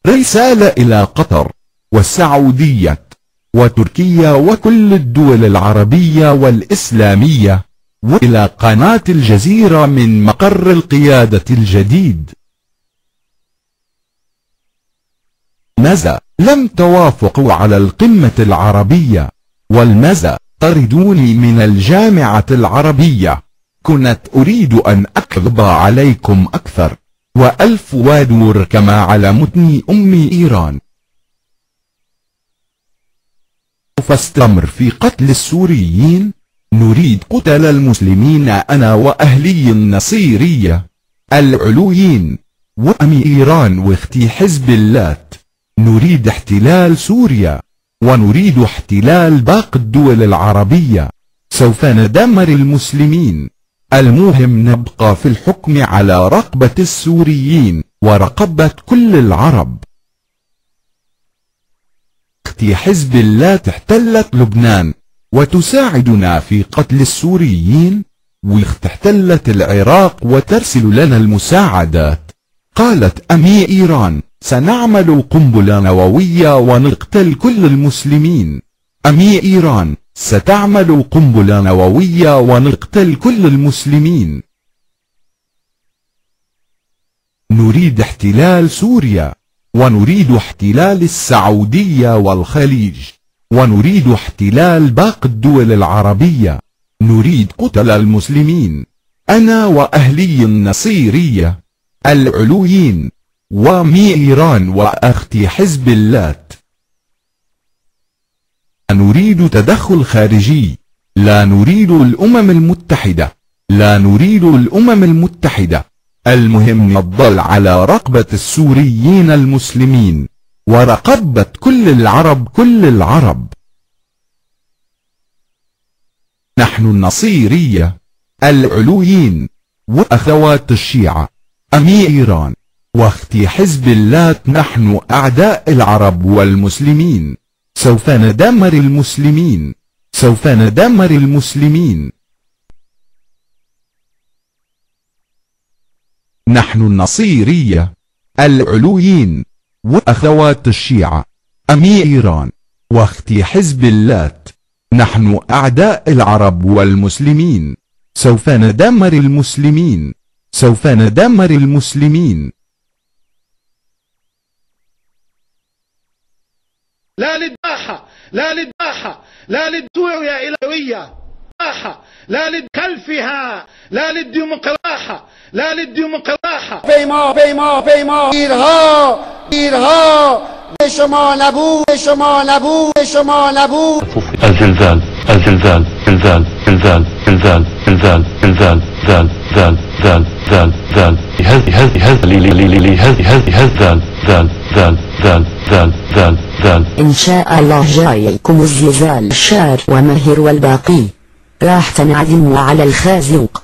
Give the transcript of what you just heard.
رسالة إلى قطر والسعودية وتركيا وكل الدول العربية والإسلامية، وإلى قناة الجزيرة من مقر القيادة الجديد. ماذا لم توافقوا على القمة العربية؟ والماذا طردوني من الجامعة العربية؟ كنت أريد أن أكذب عليكم أكثر، وألف ودور كما علمتني أمي إيران. فاستمر في قتل السوريين. نريد قتل المسلمين أنا وأهلي النصيرية العلويين وأمي إيران واختي حزب الله. نريد احتلال سوريا، ونريد احتلال باقي الدول العربية. سوف ندمر المسلمين. المهم نبقى في الحكم على رقبة السوريين ورقبة كل العرب. اختي حزب الله احتلت لبنان وتساعدنا في قتل السوريين، واخت احتلت العراق وترسل لنا المساعدات. قالت أمي إيران سنعمل قنبلة نووية ونقتل كل المسلمين. أمي إيران ستعمل قنبلة نووية ونقتل كل المسلمين. نريد احتلال سوريا، ونريد احتلال السعودية والخليج، ونريد احتلال باقي الدول العربية. نريد قتل المسلمين أنا وأهلي النصيرية العلويين وأمي إيران وأختي حزب الله. نريد تدخل خارجي. لا نريد الأمم المتحدة، لا نريد الأمم المتحدة. المهم نضل على رقبة السوريين المسلمين ورقبة كل العرب، كل العرب. نحن النصيرية العلويين وأخوات الشيعة أمي إيران واختي حزب الله، نحن أعداء العرب والمسلمين. سوف ندمر المسلمين، سوف ندمر المسلمين. نحن النصيرية العلويين وأخوات الشيعة أمي إيران واختي حزب الله، نحن أعداء العرب والمسلمين. سوف ندمر المسلمين، سوف ندمر المسلمين. لا للداحة، لا للداحة، لا للسوريا إلهية، لا للكلفها، لا للديمقراطية، لا للديمقراطية. پیما ایرها به شما نبود، به شما نبود، به شما نبود. الزلزال الزلزال انزال انزال انزال انزال انزال زال زال زال زال زال هز هز هز لي لي لي لي هز هز هز زال زال زال زال زال زال زال. إن شاء الله جايكم الزلزال الشار وماهر والباقي راح تنعدم على الخازوق.